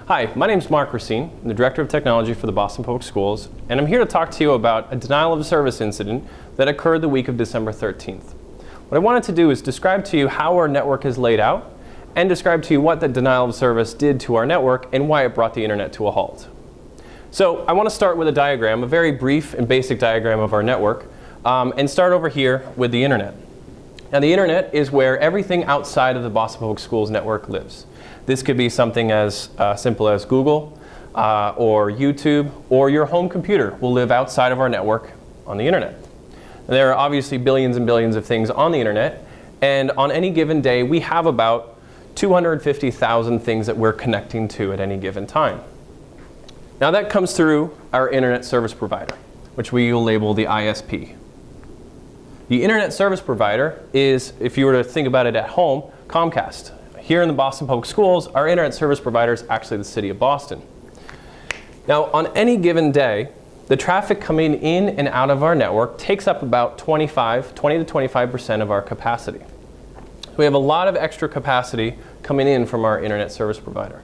Hi, my name is Mark Racine. I'm the Director of Technology for the Boston Public Schools, and I'm here to talk to you about a denial of service incident that occurred the week of December 13th. What I wanted to do is describe to you how our network is laid out and describe to you what the denial of service did to our network and why it brought the internet to a halt. So I want to start with a diagram, a very brief and basic diagram of our network, and start over here with the internet. Now the internet is where everything outside of the Boston Public Schools network lives. This could be something as simple as Google or YouTube, or your home computer will live outside of our network on the internet. There are obviously billions and billions of things on the internet, and on any given day we have about 250,000 things that we're connecting to at any given time. Now that comes through our internet service provider, which we will label the ISP. The internet service provider is, if you were to think about it at home, Comcast. Here in the Boston Public Schools, our internet service provider is actually the City of Boston. Now on any given day, the traffic coming in and out of our network takes up about 20 to 25% of our capacity. We have a lot of extra capacity coming in from our internet service provider.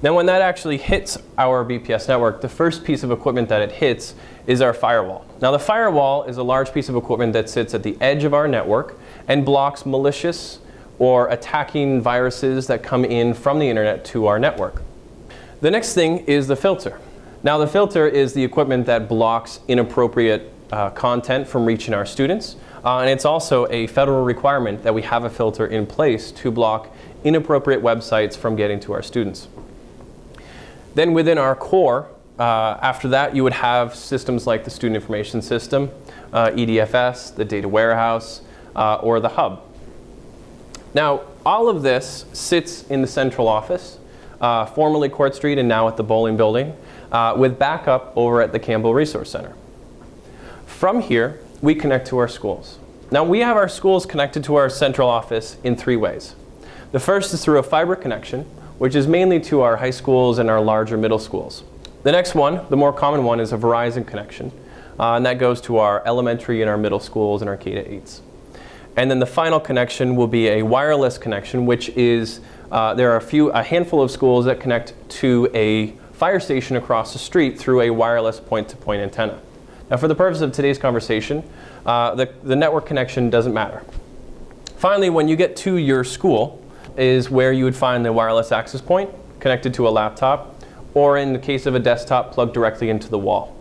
Now when that actually hits our BPS network, the first piece of equipment that it hits is our firewall. Now the firewall is a large piece of equipment that sits at the edge of our network and blocks malicious or attacking viruses that come in from the internet to our network. The next thing is the filter. Now the filter is the equipment that blocks inappropriate content from reaching our students, and it's also a federal requirement that we have a filter in place to block inappropriate websites from getting to our students. Then within our core, after that you would have systems like the Student Information System, EDFS, the Data Warehouse, or the Hub. Now all of this sits in the central office, formerly Court Street and now at the Bowling Building, with backup over at the Campbell Resource Center. From here we connect to our schools. Now we have our schools connected to our central office in three ways. The first is through a fiber connection, which is mainly to our high schools and our larger middle schools. The next one, the more common one, is a Verizon connection, and that goes to our elementary and our middle schools and our K-8s. And then the final connection will be a wireless connection, which is, there are a handful of schools that connect to a fire station across the street through a wireless point-to-point antenna. Now for the purpose of today's conversation, the network connection doesn't matter. Finally, when you get to your school, is where you would find the wireless access point connected to a laptop, or in the case of a desktop, plugged directly into the wall.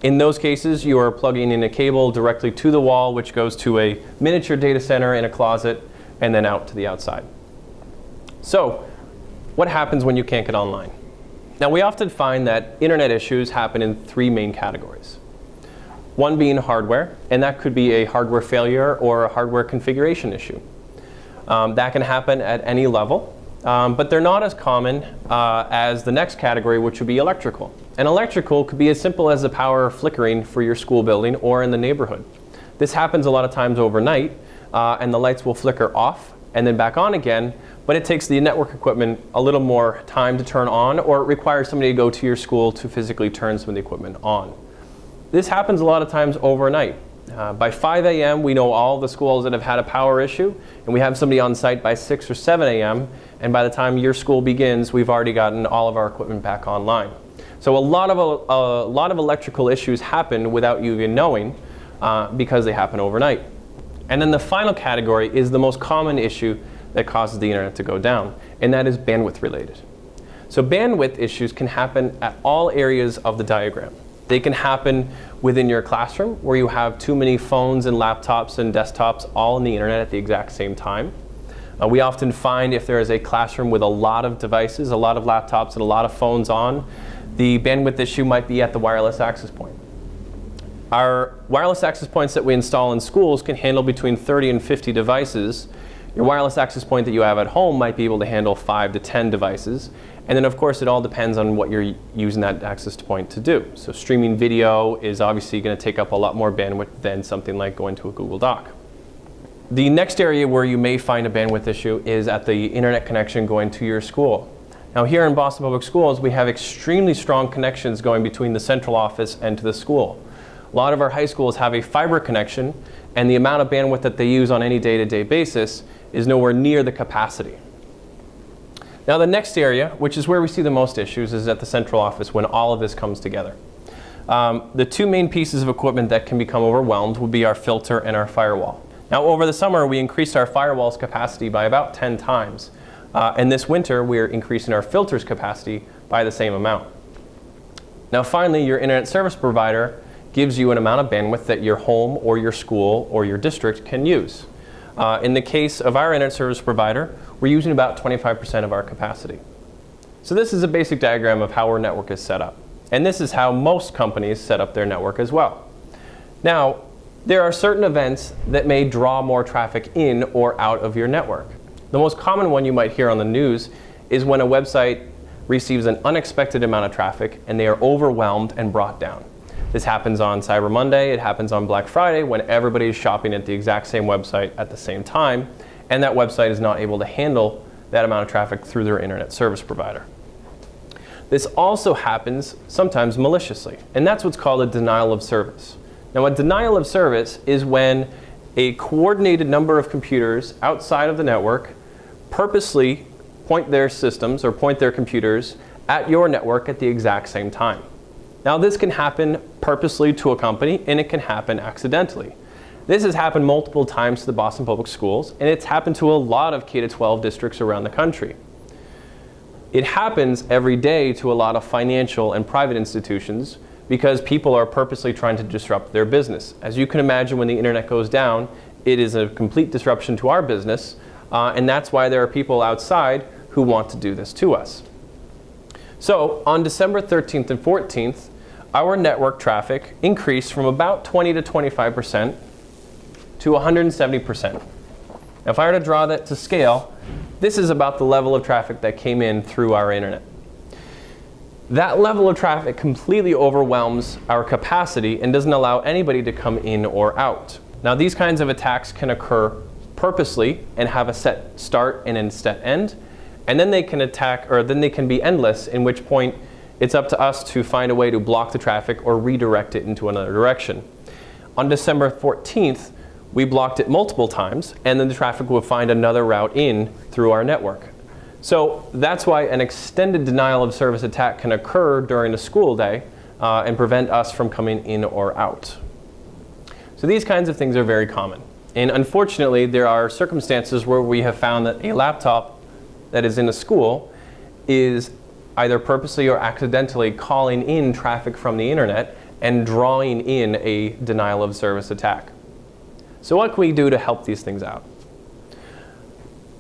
In those cases, you are plugging in a cable directly to the wall, which goes to a miniature data center in a closet, and then out to the outside. So, what happens when you can't get online? Now, we often find that internet issues happen in three main categories. One being hardware, and that could be a hardware failure or a hardware configuration issue. That can happen at any level, but they're not as common as the next category, which would be electrical. And electrical could be as simple as the power flickering for your school building or in the neighborhood. This happens a lot of times overnight, and the lights will flicker off and then back on again, but it takes the network equipment a little more time to turn on, or it requires somebody to go to your school to physically turn some of the equipment on. This happens a lot of times overnight. By 5 a.m. we know all the schools that have had a power issue, and we have somebody on site by 6 or 7 a.m. and by the time your school begins, we've already gotten all of our equipment back online. So a lot of electrical issues happen without you even knowing, because they happen overnight. And then the final category is the most common issue that causes the internet to go down, and that is bandwidth related. So bandwidth issues can happen at all areas of the diagram. They can happen within your classroom, where you have too many phones and laptops and desktops all on the internet at the exact same time. We often find if there is a classroom with a lot of devices, a lot of laptops and a lot of phones on, the bandwidth issue might be at the wireless access point. Our wireless access points that we install in schools can handle between 30 and 50 devices. Your wireless access point that you have at home might be able to handle 5 to 10 devices. And then of course it all depends on what you're using that access point to do. So streaming video is obviously going to take up a lot more bandwidth than something like going to a Google Doc. The next area where you may find a bandwidth issue is at the internet connection going to your school. Now here in Boston Public Schools, we have extremely strong connections going between the central office and to the school. A lot of our high schools have a fiber connection, and the amount of bandwidth that they use on any day-to-day basis is nowhere near the capacity. Now the next area, which is where we see the most issues, is at the central office when all of this comes together. The two main pieces of equipment that can become overwhelmed would be our filter and our firewall. Now over the summer we increased our firewall's capacity by about 10 times. And this winter we're increasing our filter's capacity by the same amount. Now finally, your internet service provider gives you an amount of bandwidth that your home or your school or your district can use. In the case of our internet service provider, we're using about 25% of our capacity. So this is a basic diagram of how our network is set up. And this is how most companies set up their network as well. Now, there are certain events that may draw more traffic in or out of your network. The most common one you might hear on the news is when a website receives an unexpected amount of traffic and they are overwhelmed and brought down. This happens on Cyber Monday, it happens on Black Friday when everybody is shopping at the exact same website at the same time, and that website is not able to handle that amount of traffic through their internet service provider. This also happens sometimes maliciously, and that's what's called a denial of service. Now, a denial of service is when a coordinated number of computers outside of the network purposely point their systems or point their computers at your network at the exact same time. Now, this can happen purposely to a company, and it can happen accidentally. This has happened multiple times to the Boston Public Schools, and it's happened to a lot of K-12 districts around the country. It happens every day to a lot of financial and private institutions because people are purposely trying to disrupt their business. As you can imagine, when the internet goes down, it is a complete disruption to our business, and that's why there are people outside who want to do this to us. So on December 13th and 14th, our network traffic increased from about 20 to 25% to 170%. Now, if I were to draw that to scale, this is about the level of traffic that came in through our internet. That level of traffic completely overwhelms our capacity and doesn't allow anybody to come in or out. Now, these kinds of attacks can occur purposely and have a set start and a set end, and then they can attack, or then they can be endless, in which point it's up to us to find a way to block the traffic or redirect it into another direction. On December 14th, we blocked it multiple times, and then the traffic will find another route in through our network. So that's why an extended denial of service attack can occur during a school day and prevent us from coming in or out. So these kinds of things are very common. And unfortunately, there are circumstances where we have found that a laptop that is in a school is either purposely or accidentally calling in traffic from the internet and drawing in a denial of service attack. So what can we do to help these things out?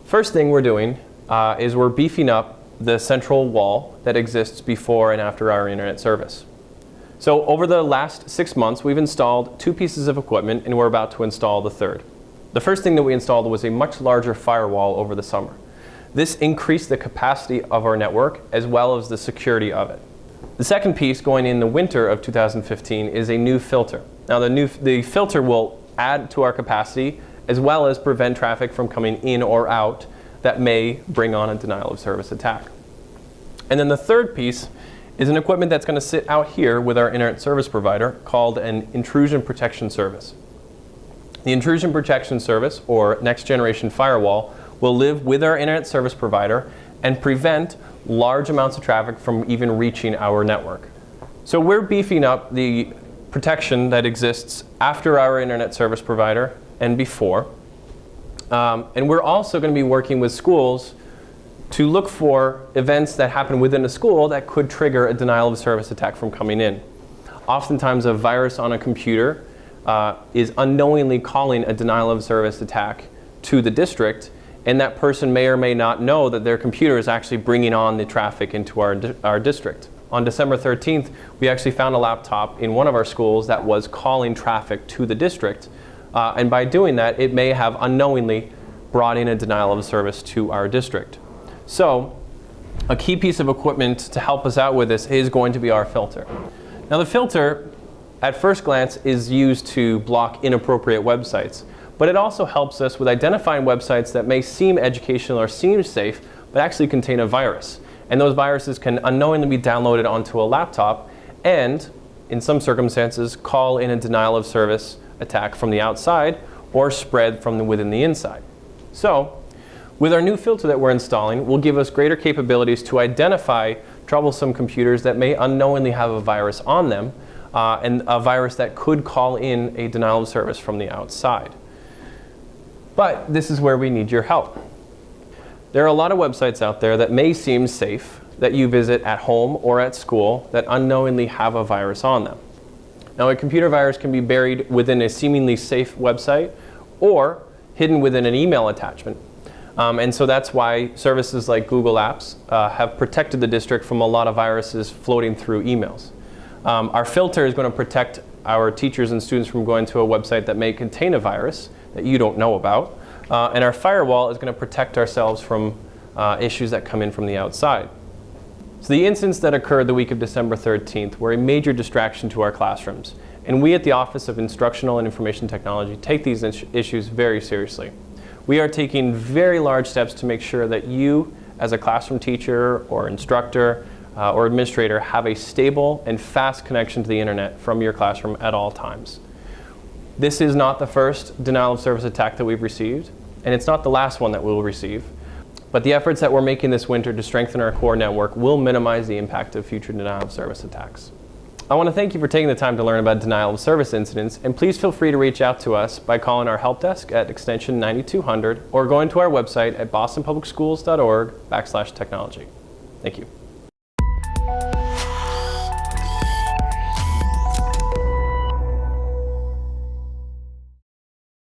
First thing we're doing is we're beefing up the central wall that exists before and after our internet service. So over the last 6 months, we've installed 2 pieces of equipment, and we're about to install the third. The first thing that we installed was a much larger firewall over the summer. This increased the capacity of our network as well as the security of it. The second piece, going in the winter of 2015, is a new filter. Now the filter will add to our capacity as well as prevent traffic from coming in or out that may bring on a denial of service attack. And then the third piece is an equipment that's going to sit out here with our internet service provider called an intrusion protection service. The intrusion protection service, or next generation firewall, will live with our internet service provider and prevent large amounts of traffic from even reaching our network. So we're beefing up the protection that exists after our internet service provider and before. And we're also going to be working with schools to look for events that happen within a school that could trigger a denial of service attack from coming in. Oftentimes a virus on a computer is unknowingly calling a denial of service attack to the district, and that person may or may not know that their computer is actually bringing on the traffic into our district. On December 13th, we actually found a laptop in one of our schools that was calling traffic to the district. And by doing that, it may have unknowingly brought in a denial of service to our district. So a key piece of equipment to help us out with this is going to be our filter. Now the filter, at first glance, is used to block inappropriate websites. But it also helps us with identifying websites that may seem educational or seem safe, but actually contain a virus. And those viruses can unknowingly be downloaded onto a laptop and, in some circumstances, call in a denial of service attack from the outside or spread from within the inside. So With our new filter that we're installing, will give us greater capabilities to identify troublesome computers that may unknowingly have a virus on them, and a virus that could call in a denial of service from the outside. But this is where we need your help. There are a lot of websites out there that may seem safe that you visit at home or at school that unknowingly have a virus on them. Now, a computer virus can be buried within a seemingly safe website or hidden within an email attachment. And so that's why services like Google Apps have protected the district from a lot of viruses floating through emails. Our filter is going to protect our teachers and students from going to a website that may contain a virus that you don't know about. And our firewall is going to protect ourselves from issues that come in from the outside. So the incidents that occurred the week of December 13th were a major distraction to our classrooms. And we at the Office of Instructional and Information Technology take these issues very seriously. We are taking very large steps to make sure that you, as a classroom teacher or instructor or administrator, have a stable and fast connection to the internet from your classroom at all times. This is not the first denial of service attack that we've received, and it's not the last one that we'll receive. But the efforts that we're making this winter to strengthen our core network will minimize the impact of future denial of service attacks. I want to thank you for taking the time to learn about denial of service incidents, and please feel free to reach out to us by calling our help desk at extension 9200 or going to our website at bostonpublicschools.org/technology. Thank you.